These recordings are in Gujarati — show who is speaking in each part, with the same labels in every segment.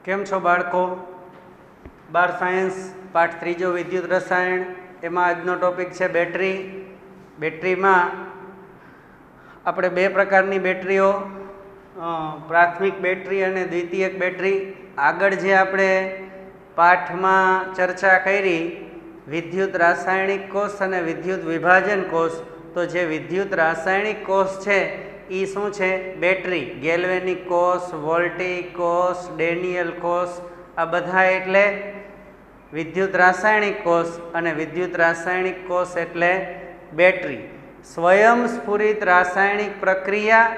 Speaker 1: કેમ છો બાળકો? 12 સાયન્સ પાઠ ત્રીજો વિદ્યુત રસાયણ, એમાં આજનો ટોપિક છે બેટરી. બેટરીમાં આપણે બે પ્રકારની બેટરીઓ, પ્રાથમિક બેટરી અને દ્વિતીયક બેટરી. આગળ જે આપણે પાઠમાં ચર્ચા કરી વિદ્યુત રાસાયણિક કોષ અને વિદ્યુત વિભાજન કોષ, તો જે વિદ્યુત રાસાયણિક કોષ છે એ શું છે? બેટરી. ગેલ્વેનિક કોષ, વોલ્ટેઇક કોષ, ડેનિયલ કોષ, આ બધા એટલે વિદ્યુત રાસાયણિક કોષ, અને વિદ્યુત રાસાયણિક કોષ એટલે બેટરી. સ્વયંસ્ફુરિત રાસાયણિક પ્રક્રિયા,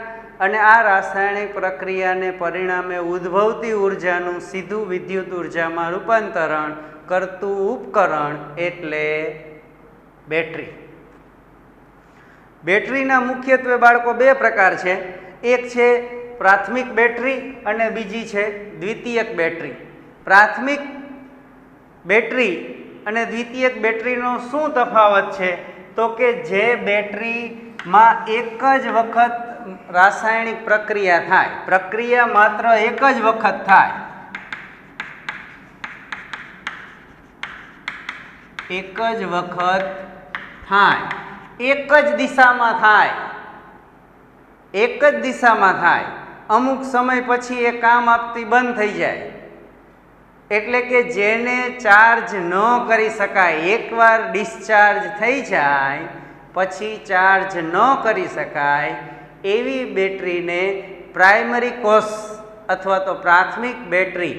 Speaker 1: અને આ રાસાયણિક પ્રક્રિયાને પરિણામે ઉદ્ભવતી ઉર્જાનું સીધું વિદ્યુત ઉર્જામાં રૂપાંતરણ કરતું ઉપકરણ એટલે બેટરી. બેટરીના મુખ્યત્વે બાળકો બે પ્રકાર છે. એક છે પ્રાથમિક બેટરી અને બીજી છે દ્વિતીયક બેટરી. પ્રાથમિક બેટરી અને દ્વિતીયક બેટરીનો શું તફાવત છે? તો કે જે બેટરીમાં એક જ વખત રાસાયણિક પ્રક્રિયા થાય, પ્રક્રિયા માત્ર એક જ વખત થાય, એક જ વખત થાય, એક જ દિશામાં થાય, એક જ દિશામાં થાય, અમુક સમય પછી એ કામ આપતી બંધ થઈ જાય. એટલે કે જેને ચાર્જ ન કરી શકાય, એકવાર ડિસ્ચાર્જ થઈ જાય પછી ચાર્જ ન કરી શકાય એવી બેટરીને પ્રાઇમરી કોષ અથવા તો પ્રાથમિક બેટરી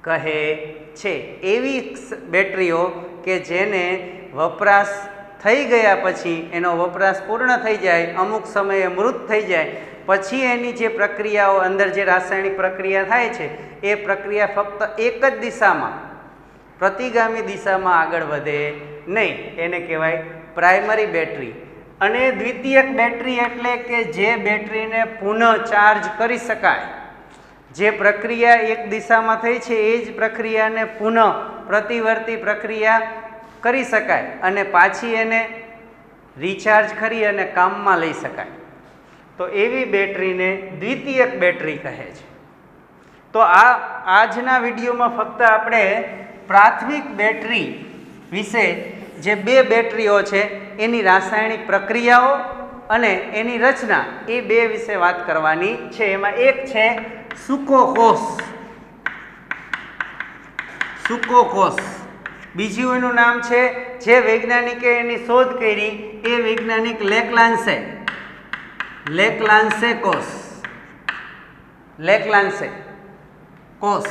Speaker 1: કહે છે. એવી બેટરીઓ કે જેને વપરાશ થઈ ગયા પછી, એનો વપરાશ પૂર્ણ થઈ જાય, અમુક સમયે મૃત થઈ જાય પછી એની જે પ્રક્રિયાઓ, અંદર જે રાસાયણિક પ્રક્રિયા થાય છે એ પ્રક્રિયા ફક્ત એક જ દિશામાં, પ્રતિગામી દિશામાં આગળ વધે નહીં, એને કહેવાય પ્રાઇમરી બેટરી. અને દ્વિતીયક બેટરી એટલે કે જે બેટરીને પુનઃ ચાર્જ કરી શકાય, જે પ્રક્રિયા એક દિશામાં થઈ છે એ જ પ્રક્રિયાને પુનઃ પ્રતિવર્તી પ્રક્રિયા કરી શકાય અને પાછી એને રિચાર્જ કરી અને કામમાં લઈ શકાય, તો એવી બેટરીને દ્વિતીયક બેટરી કહે છે. તો આજના વિડીયોમાં ફક્ત આપણે પ્રાથમિક બેટરી વિશે, જે બે બેટરીઓ છે એની રાસાયણિક પ્રક્રિયાઓ અને એની રચના, એ બે વિશે વાત કરવાની છે. એમાં એક છે સૂકો કોષ, સૂકો કોષ. બીજું એનું નામ છે, જે વૈજ્ઞાનિકે એની શોધ કરી એ વૈજ્ઞાનિક લેકલાન્સે, લેકલાન્સે કોષ, લેકલાન્સે કોષ,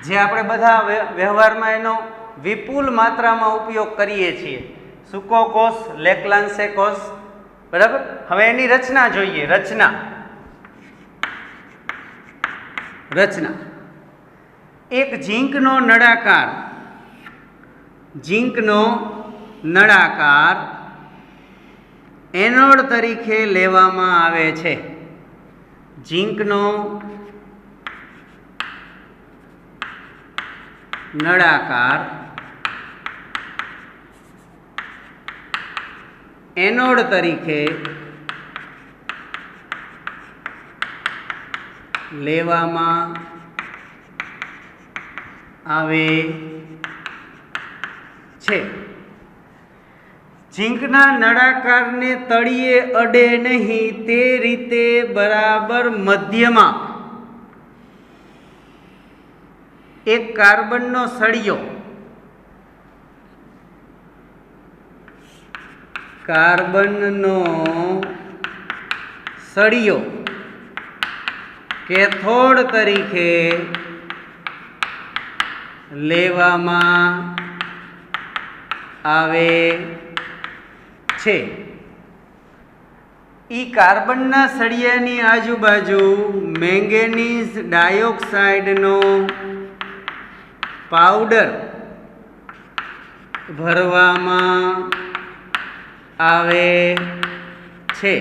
Speaker 1: જે આપણે બધા વ્યવહારમાં એનો વિપુલ માત્રામાં ઉપયોગ કરીએ છીએ. સૂકો કોષ, લેકલાન્સે કોષ, બરાબર. હવે એની રચના જોઈએ. રચના એક ઝીંકનો નળાકાર, ઝીંકનો નળાકાર એનોડ તરીકે લેવામાં આવે છે. ઝીંકનો નળાકાર એનોડ તરીકે લેવામાં આવે છે. ઝીંકના નળાકારને તળિયે અડે નહીં તે રીતે બરાબર મધ્યમાં એક કાર્બનનો સળિયો, કાર્બનનો સળિયો કેથોડ તરીકે લેવામાં આવે છે. ઈ કાર્બનના સળિયાની આજુબાજુ મેંગેનીઝ ડાયોક્સાઇડનો પાવડર ભરવામાં આવે છે.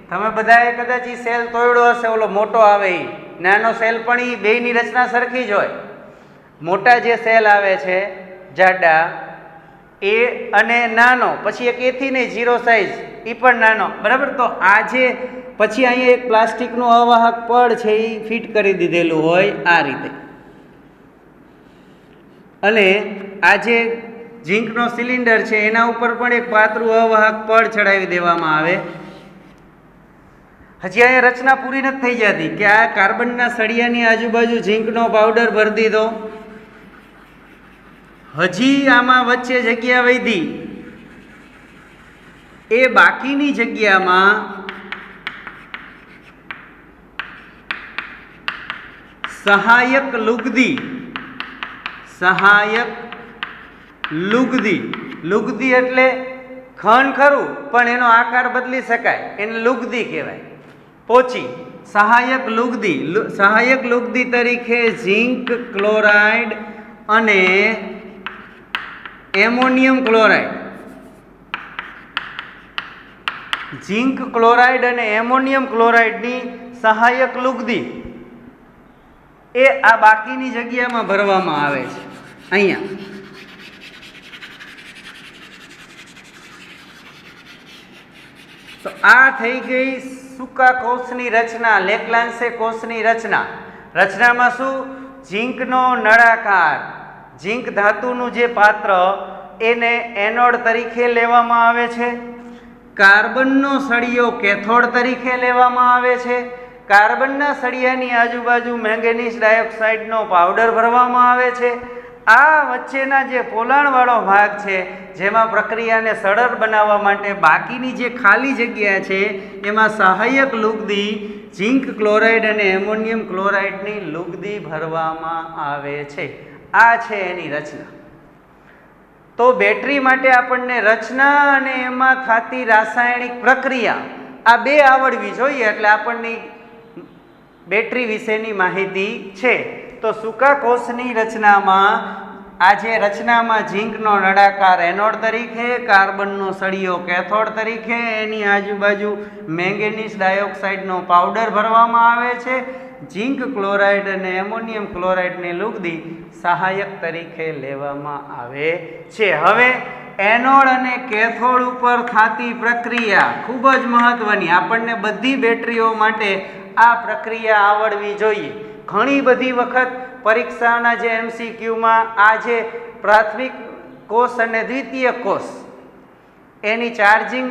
Speaker 1: તમે બધાએ કદાચ એ સેલ તોડ્યો હશે, ઓલો મોટો આવે એ નાનો સેલ, પણ એ બેયની રચના સરખી જ હોય. મોટા જે સેલ આવે છે જાડા એ, અને નાનો પછી એક એથી નહીં, 0 સાઇઝ, એ પણ નાનો, બરાબર. તો આ જે પછી અહીંયા એક પ્લાસ્ટિકનું અવાહક પડ છે એ ફિટ કરી દીધેલું હોય આ રીતે, અને આ જે ઝીંકનો સિલિન્ડર છે એના ઉપર પણ એક પાતળું અવાહક પડ ચડાવી દેવામાં આવે. હજી અહીંયા રચના પૂરી નથી થઈ જતી કે આ કાર્બનના સળિયાની આજુબાજુ ઝીંકનો પાવડર ભરી દીધો, હજી આમાં વચ્ચે જગ્યા વધી, એ બાકીની જગ્યામાં સહાયક લુગદી એટલે ખણ ખરું પણ એનો આકાર બદલી શકાય, એને લુગદી કહેવાય. પોચી સહાયક લુગદી તરીકે ઝીંક ક્લોરાઇડ અને એમોનિયમ ક્લોરાઇડ, ઝીંક ક્લોરાઇડ અને એમોનિયમ ક્લોરાઇડની સહાયક લુગદી એ આ બાકીની જગ્યામાં ભરવામાં આવે છે. અહીંયા તો આ થઈ ગઈ સૂકા કોષની રચના, લેક્લાન્સે કોષની રચના. રચનામાં શું? ઝીંકનો નળાકાર, ઝીંક ધાતુનું જે પાત્ર એને એનોડ તરીકે લેવામાં આવે છે, કાર્બનનો સળિયો કેથોડ તરીકે લેવામાં આવે છે, કાર્બનના સળિયાની આજુબાજુ મેંગેનીઝ ડાયોક્સાઇડનો પાવડર ભરવામાં આવે છે. આ વચ્ચેના જે પોલાણવાળો ભાગ છે જેમાં પ્રક્રિયાને સરળ બનાવવા માટે બાકીની જે ખાલી જગ્યા છે એમાં સહાયક લુગદી ઝીંક ક્લોરાઇડ અને એમોનિયમ ક્લોરાઇડની લુગદી ભરવામાં આવે છે. આ છે એની રચના. તો બેટરી માટે આપણને રચના અને એમાં થતી રાસાયણિક પ્રક્રિયા આ બે આવડવી જોઈએ એટલે આપણને બેટરી વિશેની માહિતી છે. તો સૂકા કોષની રચનામાં આ જે રચનામાં ઝીંકનો નળાકાર એનોડ તરીકે, કાર્બનનો સળિયો કેથોડ તરીકે, એની આજુબાજુ મેંગેનીઝ ડાયોક્સાઇડનો પાવડર ભરવામાં આવે છે, ઝીંક ક્લોરાઇડ અને એમોનિયમ ક્લોરાઇડની લુગદી સહાયક તરીકે લેવામાં આવે છે. હવે એનોડ અને કેથોડ ઉપર થતી પ્રક્રિયા ખૂબ જ મહત્વની, આપણને બધી બેટરીઓ માટે આ પ્રક્રિયા આવડવી જોઈએ. ઘણી બધી વખત પરીક્ષાના જે MCQમાં આ જે પ્રાથમિક કોષ અને દ્વિતીય કોષ એની ચાર્જિંગ,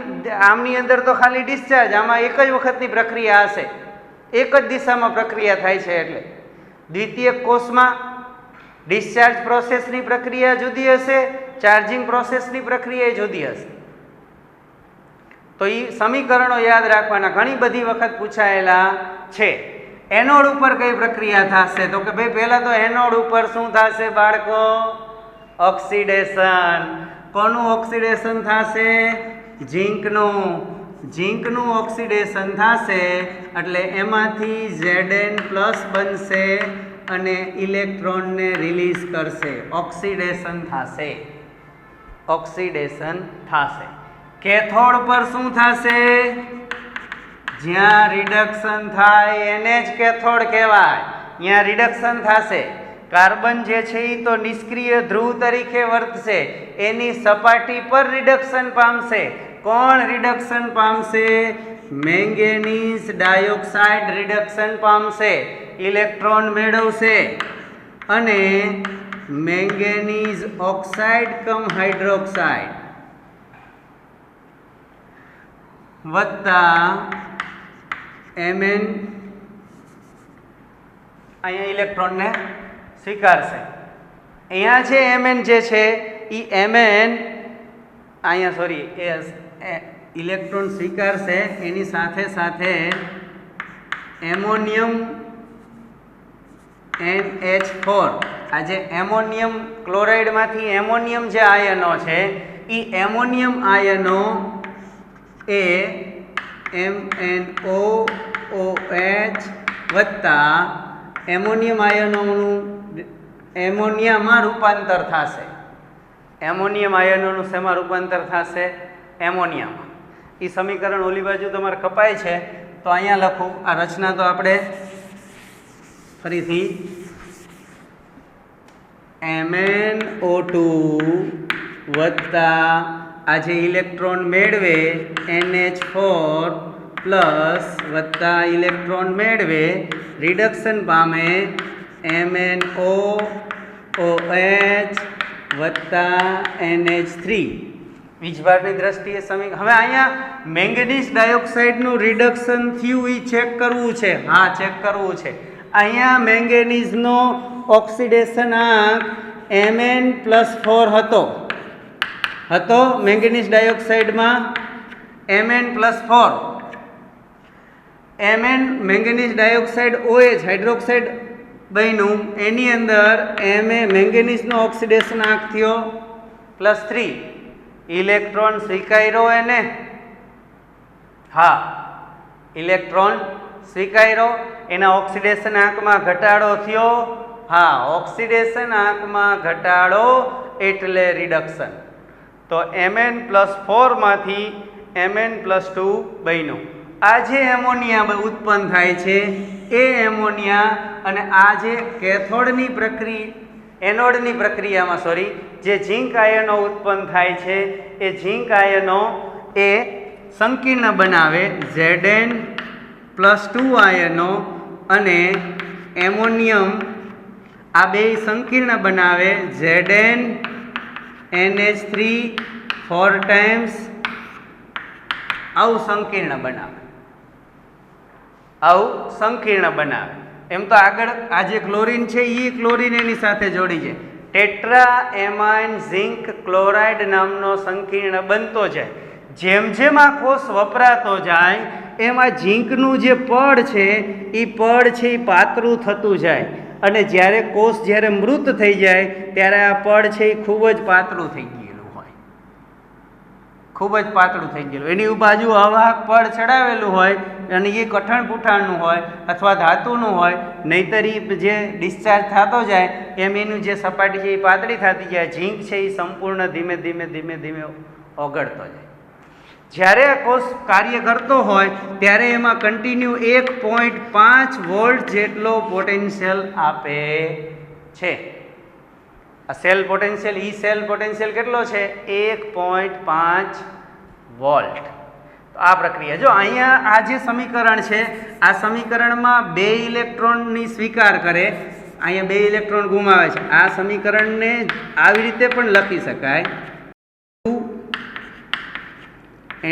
Speaker 1: આમની અંદર તો ખાલી ડિસ્ચાર્જ, આમાં એક જ વખતની પ્રક્રિયા હશે, એક જ દિશામાં પ્રક્રિયા થાય છે. એટલે દ્વિતીય કોષમાં ડિસ્ચાર્જ પ્રોસેસની પ્રક્રિયા જુદી હશે, ચાર્જિંગ પ્રોસેસની પ્રક્રિયા જુદી હશે. તો એ સમીકરણો યાદ રાખવાના, ઘણી બધી વખત પૂછાયેલા છે. એનોડ ઉપર કઈ પ્રક્રિયા થશે? તો કે ભાઈ પહેલા તો એનોડ ઉપર શું થશે બાળકો? ઓક્સિડેશન. કોનું ઓક્સિડેશન થશે? ઝીંકનું ઓક્સિડેશન થશે એટલે એમાંથી Zn પ્લસ બનશે અને ઇલેક્ટ્રોનને રિલીઝ કરશે. ઓક્સિડેશન થશે. કેથોડ પર શું થશે? જ્યાં રિડક્શન થાય એને જ કેથોડ કહેવાય. ત્યાં રિડક્શન થશે. કાર્બન જે છે એ તો નિષ્ક્રિય ધ્રુવ તરીકે વર્તશે, એની સપાટી પર રિડક્શન પામશે. કોણ રિડક્શન પામશે? મેંગેનીઝ ડાયોક્સાઇડ રિડક્શન પામશે, ઇલેક્ટ્રોન મેળવશે અને મેંગેનીઝ ઓક્સાઇડ કમ હાઇડ્રોક્સાઇડ વત્તા Mn અહીંયા ઇલેક્ટ્રોનને સ્વીકારશે. અહીંયા છે Mn જે છે એ Mn અહીંયા સોરી ઇલેક્ટ્રોન સ્વીકારશે, એની સાથે સાથે એમોનિયમ NH4, આ જે એમોનિયમ ક્લોરાઇડમાંથી એમોનિયમ જે આયનો છે એ એમોનિયમ આયનો એ MnOOH વત્તા એમોનિયમ આયનોનું એમોનિયામાં રૂપાંતર થશે. એમોનિયમ આયનોનું શેમાં રૂપાંતર થશે? એમોનિયામાં. એ સમીકરણ ઓલી બાજુ તમારે કપાય છે તો અહીંયા લખું. આ રચના તો આપણે ફરીથી MnO2 વત્તા આ જે ઇલેક્ટ્રોન મેળવે NH4 પ્લસ વત્તા ઇલેક્ટ્રોન મેળવે રિડક્શન પામે MnO OH વત્તા NH3 વીજભારની દ્રષ્ટિએ સમીકરણ. હવે અહીંયા મેંગેનીઝ ડાયોક્સાઇડનું રિડક્શન થયું એ ચેક કરવું છે. હા, ચેક કરવું છે. અહીંયા મેંગેનીઝનો ઓક્સિડેશન આંક Mn+4 હતો મેંગેનીઝ ડાયોક્સાઇડમાં Mn+4. Mn manganese dioxide OH hydroxide બન્યું, એની અંદર મેંગેનીઝનો ઓક્સિડેશન આંક થયો +3. ઇલેક્ટ્રોન સ્વીકાર્યો એને. હા, ઇલેક્ટ્રોન સ્વીકાર્યો. એના ઓક્સિડેશન આંકમાં ઘટાડો થયો. હા, ઓક્સિડેશન આંકમાં ઘટાડો એટલે રિડક્શન. તો Mn+4 માંથી Mn+2 બન્યું. આ જે એમોનિયા ઉત્પન્ન થાય છે એ એમોનિયા અને આ જે કેથોડની એનોડની પ્રક્રિયામાં જે ઝીંક આયનો ઉત્પન્ન થાય છે એ ઝીંક આયનો એ સંકીર્ણ બનાવે Zn+2 આયનો અને એમોનિયમ આ બે સંકીર્ણ બનાવે ZnNH3 4 ટાઈમ્સ. આવું સંકીર્ણ બનાવે. એમ તો આગળ આ જે ક્લોરીન છે એ ક્લોરીન એની સાથે જોડી છે. ટેટ્રા એમાઇન ઝિંક ક્લોરાઇડ નામનો સંકીર્ણ બનતો જાય. જેમ જેમ આ કોષ વપરાતો જાય એમાં ઝીંકનું જે પડ છે એ પાતળું થતું જાય અને જ્યારે કોષ મૃત થઈ જાય ત્યારે આ પડ છે એ ખૂબ જ પાતળું થઈ ગયેલું હોય. એની બાજુ અવાહક પડ ચડાવેલું હોય અને એ કઠણ પૂઠાણનું હોય અથવા ધાતુનું હોય. નહીંતર જે ડિસ્ચાર્જ થતો જાય એમ એનું જે સપાટી છે એ પાતળી થતી જાય. ઝીંક છે એ સંપૂર્ણ ધીમે ધીમે ઓગળતો જાય. જ્યારે આ કોષ કાર્ય કરતો હોય ત્યારે એમાં કન્ટિન્યુ 1.5 વોલ્ટ જેટલો પોટેન્શિયલ આપે છે. આ સેલ પોટેન્શિયલ કેટલો છે? 1.5 વોલ્ટ. તો આ પ્રક્રિયા જો અહીંયા આ જે સમીકરણ છે આ સમીકરણમાં 2 ઇલેક્ટ્રોનની સ્વીકાર કરે, અહીંયા 2 ઇલેક્ટ્રોન ગુમાવે છે. આ સમીકરણને આવી રીતે પણ લખી શકાય,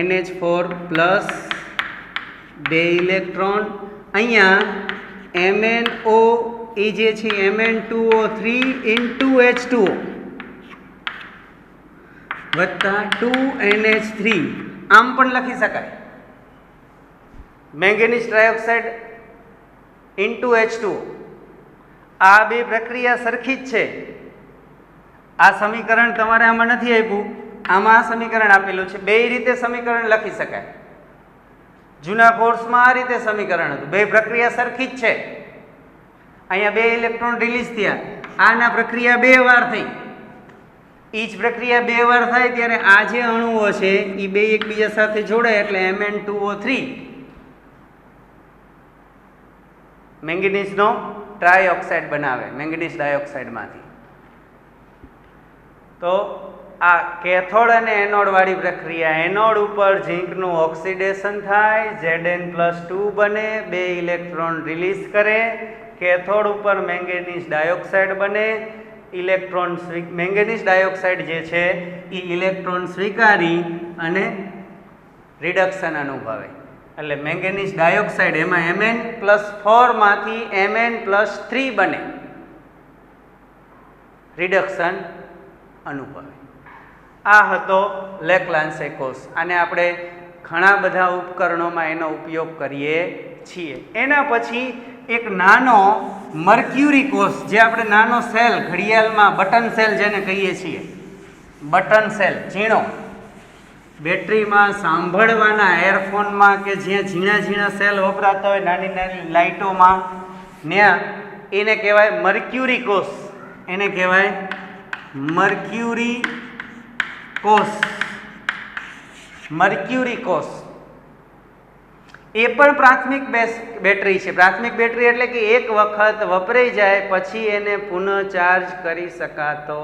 Speaker 1: NH4 પ્લસ 2 ઇલેક્ટ્રોન, અહીંયા MnO એ જે છે Mn2O3 ઇન્ટુ H2O વત્તા 2NH3 આમ પણ લખી શકાય. Manganese dioxide into H2O. આ બે પ્રક્રિયા સરખી જ છે. આ સમીકરણ તમારે આમાં નથી આપ્યું, આમાં આ સમીકરણ આપેલું છે. બે રીતે સમીકરણ લખી શકાય. જૂના કોર્સમાં આ રીતે સમીકરણ હતું. બે પ્રક્રિયા સરખી જ છે. અહીંયા 2 ઇલેક્ટ્રોન રિલીઝ થયા, આના પ્રક્રિયા 2 વાર થઈ. ઈ જ પ્રક્રિયા 2 વાર થાય ત્યારે આ જે અણુઓ છે એ બે એકબીજા સાથે જોડાય એટલે Mn2O3 મેંગેનીઝનો ટ્રાયઓક્સાઇડ બનાવે મેંગેનીઝ ડાયોક્સાઇડમાંથી. તો આ કેથોડ અને એનોડ વાળી પ્રક્રિયા, એનોડ ઉપર ઝીંકનું ઓક્સિડેશન થાય, Zn+2 બને, 2 ઇલેક્ટ્રોન રિલીઝ કરે. કેથોડ ઉપર મેંગેનીઝ ડાયોક્સાઇડ બને, મેંગેનીઝ ડાયોક્સાઇડ જે છે એ ઇલેક્ટ્રોન સ્વીકારી અને રિડક્શન અનુભવે. એટલે મેંગેનીઝ ડાયોક્સાઇડ એમાં Mn+4 માંથી Mn+3 બને, રિડક્શન અનુભવે. આ હતો લેક્લાન્સે કોષ. આને આપણે ઘણા બધા ઉપકરણોમાં એનો ઉપયોગ કરીએ છીએ. એના પછી એક નાનો મર્ક્યુરી કોષ, જે આપણે નાનો સેલ ઘડિયાળમાં બટન સેલ જેને કહીએ છીએ, બટન સેલ ઝીણો, બેટરીમાં સાંભળવાના એરફોનમાં કે જ્યાં ઝીણા સેલ વપરાતા હોય નાની લાઇટોમાં, ત્યાં એને કહેવાય મર્ક્યુરી કોષ. એને કહેવાય મર્ક્યુરી કોષ. મર્ક્યુરી કોષ એ પણ પ્રાથમિક બેટરી છે. પ્રાથમિક બેટરી એટલે કે એક વખત વપરાઈ જાય પછી એને પુનઃ ચાર્જ કરી શકાતો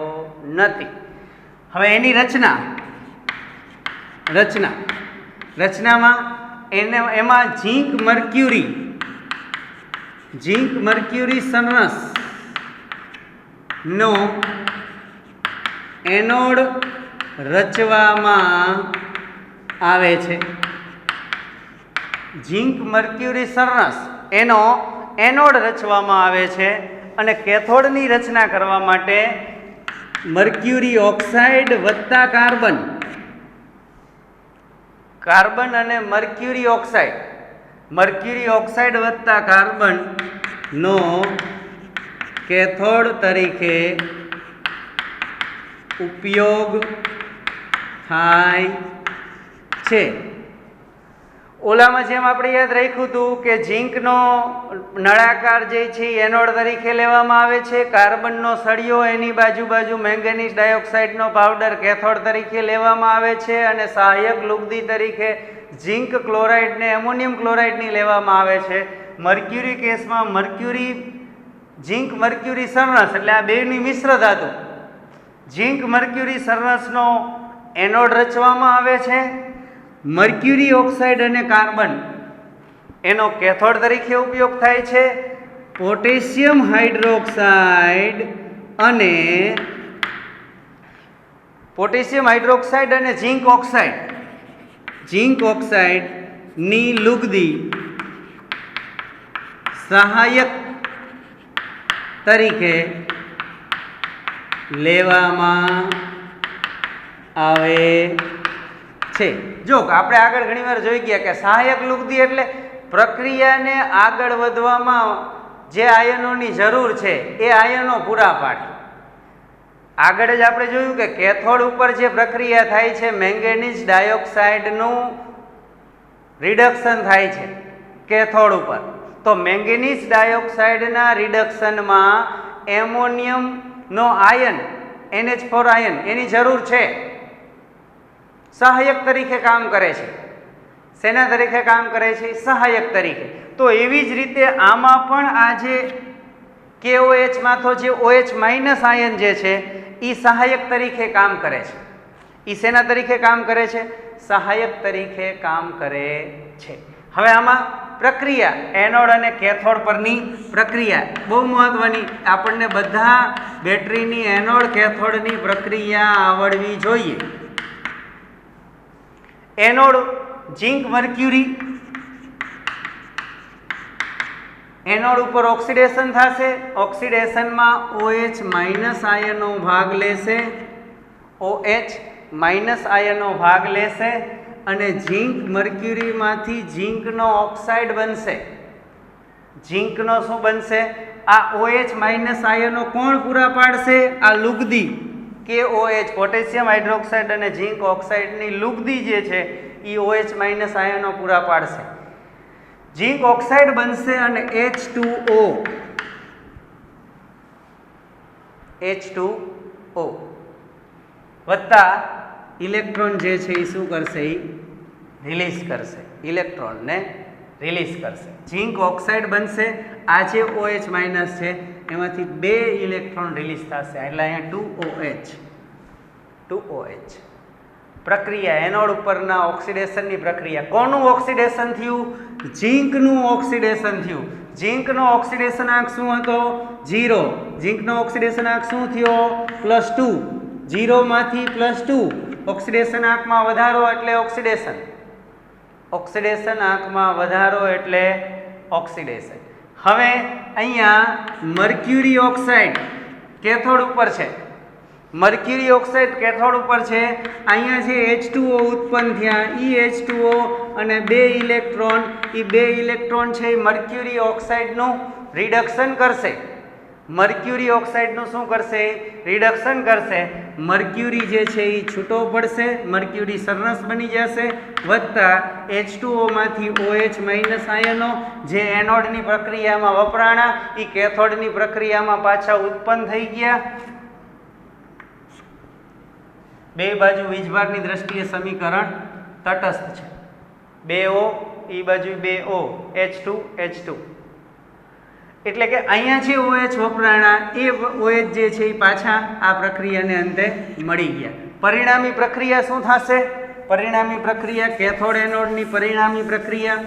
Speaker 1: નથી. હવે એની રચનામાં એમાં ઝીંક મર્ક્યુરી સરસ નો એનોડ રચવામાં આવે છે. ઝીંક મર્ક્યુરી સરસ એનો એનોડ રચવામાં આવે છે અને કેથોડની રચના કરવા માટે મર્ક્યુરી ઓક્સાઇડ વત્તા કાર્બન અને મર્ક્યુરી ઓક્સાઇડ વત્તા કાર્બનનો કેથોડ તરીકે ઉપયોગ થાય છે. ઓલામાં જેમ આપણે યાદ રાખ્યું હતું કે ઝીંકનો નળાકાર જે છે એનોડ તરીકે લેવામાં આવે છે, કાર્બનનો સળિયો એની બાજુ મેંગેનીઝ ડાયોક્સાઇડનો પાવડર કેથોડ તરીકે લેવામાં આવે છે અને સહાયક લુગદી તરીકે ઝીંક ક્લોરાઇડ ને એમોનિયમ ક્લોરાઇડની લેવામાં આવે છે. મર્ક્યુરી કેસમાં ઝીંક મર્ક્યુરી સરસ એટલે આ બેની મિશ્ર ધાતુ ઝીંક મર્ક્યુરી સરસનો એનોડ રચવામાં આવે છે. મર્ક્યુરી ઓક્સાઇડ અને કાર્બન એનો કેથોડ તરીકે ઉપયોગ થાય છે. પોટેશિયમ હાઇડ્રોક્સાઇડ અને ઝીંક ઓક્સાઇડની લુગદી સહાયક તરીકે લેવામાં આવે છે. જો આપણે આગળ ઘણીવાર જોઈ ગયા કે સહાયક લુગદી એટલે પ્રક્રિયાને આગળ વધવામાં જે આયનોની જરૂર છે એ આયનો પૂરા પાડે. આગળ જ આપણે જોયું કે કેથોડ ઉપર જે પ્રક્રિયા થાય છે મેંગેનીઝ ડાયોક્સાઇડનું રિડક્શન થાય છે કેથોડ ઉપર, તો મેંગેનીઝ ડાયોક્સાઇડના રિડક્શનમાં એમોનિયમનો આયન NH4 આયન એની જરૂર છે, સહાયક તરીકે કામ કરે છે. શેના તરીકે કામ કરે છે? સહાયક તરીકે. તો એવી જ રીતે આમાં પણ આ જે KOH માંથો જે OH માઇનસ આયન જે છે એ સહાયક તરીકે કામ કરે છે. એ શેના તરીકે કામ કરે છે? સહાયક તરીકે કામ કરે છે. હવે આમાં પ્રક્રિયા એનોડ અને કેથોડ પરની પ્રક્રિયા બહુ મહત્વની, આપણને બધા બેટરીની એનોડ કેથોડની પ્રક્રિયા આવડવી જોઈએ. એનોડ ઝીંક મર્ક્યુરી એનોડ ઉપર ઓક્સિડેશન થશે, ઓક્સિડેશનમાં OH માઇનસ આયનનો ભાગ લેશે, અને ઝીંક મર્ક્યુરીમાંથી ઝીંકનો ઓક્સાઇડ બનશે. ઝીંકનો શું બનશે? આ OH માઇનસ આયનો કોણ પૂરા પાડશે? આ લુગદી KOH પોટેશિયમ હાઇડ્રોક્સાઇડ અને ઝીંક ઓક્સાઇડની લુગદી જે છે એ OH માઇનસ આયનો પૂરા પાડશે. ઝીંક ઓક્સાઇડ બનશે અને H2O વત્તા ઇલેક્ટ્રોન જે છે એ શું કરશે? એ રિલીઝ કરશે, ઇલેક્ટ્રોનને રિલીઝ કરશે. ઝીંક ઓક્સાઇડ બનશે, આ જે OH માઇનસ છે એમાંથી 2 ઇલેક્ટ્રોન રિલીઝ થશે એટલે અહીંયા 2OH. પ્રક્રિયા એનોડ ઉપરના ઓક્સિડેશનની પ્રક્રિયા. કોનું ઓક્સિડેશન થયું? ઝીંકનું ઓક્સિડેશન થયું. ઝીંકનો ઓક્સિડેશન આંક શું હતો? 0. ઝીંકનો ઓક્સિડેશન આંક શું થયો? +2. 0 માંથી +2 ઓક્સિડેશન આંકમાં વધારો એટલે ઓક્સિડેશન. ઓક્સિડેશન આંકમાં વધારો એટલે ઓક્સિડેશન. હવે અહીંયા મર્ક્યુરી ઓક્સાઇડ કેથોડ ઉપર છે, મર્ક્યુરી ઓક્સાઇડ કેથોડ ઉપર છે. અહીંયા જે H2O ઉત્પન્ન થયા એ H2O અને 2 ઇલેક્ટ્રોન, એ 2 ઇલેક્ટ્રોન છે એ મર્ક્યુરી ઓક્સાઇડનું રિડક્શન કરશે. મર્ક્યુરી ઓક્સાઇડનું શું કરશે? રિડક્શન કરશે. મર્ક્યુરી જે છે એ છૂટો પડશે, મર્ક્યુરી સરસ બની જશે, વત્તા H2O માંથી OH માઇનસ આયનો જે એનોડની પ્રક્રિયામાં વપરાણા એ કેથોડની પ્રક્રિયામાં પાછા ઉત્પન્ન થઈ ગયા. બે બાજુ વીજભારની દ્રષ્ટિએ સમીકરણ તટસ્થ છે. 2O એ બાજુ 2O, H2. એટલે કે અહીંયા જે OH વપરાણા એ OH જે છે એ પાછા આ પ્રક્રિયાને અંતે મળી ગયા. પરિણામી પ્રક્રિયા શું થશે? પરિણામી પ્રક્રિયા, કેથોડ એનોડની પરિણામી પ્રક્રિયા.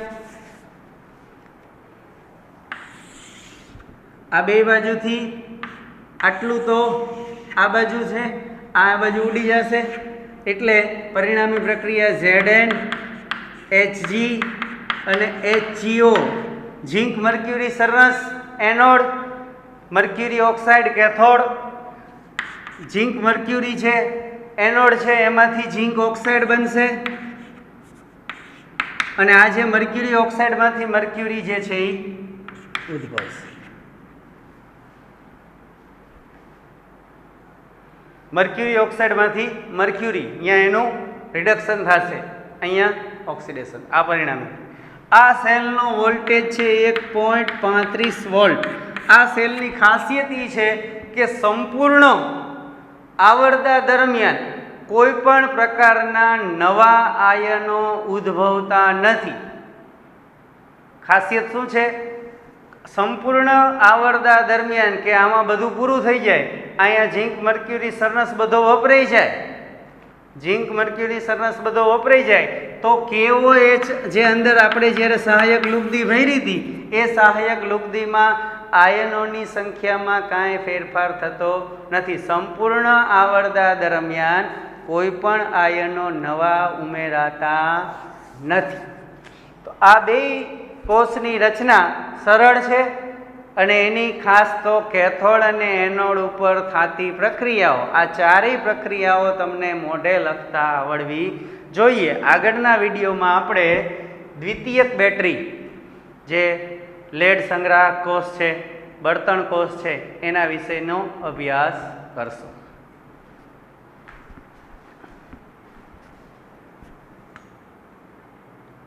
Speaker 1: આ બે બાજુથી આટલું તો આ બાજુ છે, આ બાજુ ઉડી જશે, એટલે પરિણામી પ્રક્રિયા Zn Hg અને HgO. ઝીંક મર્ક્યુરી સરસ એનોડ, મર્ક્યુરી ઓક્સાઇડ કેથોડ. ઝીંક મર્ક્યુરી છે એનોડ છે, એમાંથી ઝીંક ઓક્સાઇડ બનશે અને આ જે મર્ક્યુરી ઓક્સાઇડમાંથી મર્ક્યુરી જે છે એ ઉદ્ભવશે. મર્ક્યુરી ઓક્સાઇડમાંથી મર્ક્યુરી, અહીંયા એનું રિડક્શન થશે, અહીંયા ઓક્સિડેશન. આ પરિણામે આ સેલનો વોલ્ટેજ છે 1.35 વોલ્ટ. આ સેલની ખાસિયત એ છે કે સંપૂર્ણ આવરદા દરમિયાન કોઈ પણ પ્રકારના નવા આયનો ઉદ્ભવતા નથી. ખાસિયત શું છે? સંપૂર્ણ આવરદા દરમિયાન કે આમાં બધું પૂરું થઈ જાય, અહીંયા ઝીંક મર્ક્યુરી સરસ બધો વપરાઈ જાય, ઝીંક મર્ક્યુરી સરસ બધો વપરાઈ જાય તો KOH જે અંદર આપણે જ્યારે સહાયક લુગદી ભરી હતી એ સહાયક લુગદીમાં આયનોની સંખ્યામાં કાંઈ ફેરફાર થતો નથી. સંપૂર્ણ આવરદા દરમિયાન કોઈ પણ આયનો નવા ઉમેરાતા નથી. તો આ બે કોષની રચના સરળ છે અને એની ખાસ તો કેથોડ અને એનોડ ઉપર થતી પ્રક્રિયાઓ, આ ચારેય પ્રક્રિયાઓ તમને મોઢે લખતા આવડવી જોઈએ. આગળના વિડીયોમાં આપણે દ્વિતીયક બેટરી, જે લેડ સંગ્રાહક કોષ છે, બળતણ કોષ છે, એના વિશેનો અભ્યાસ કરશું.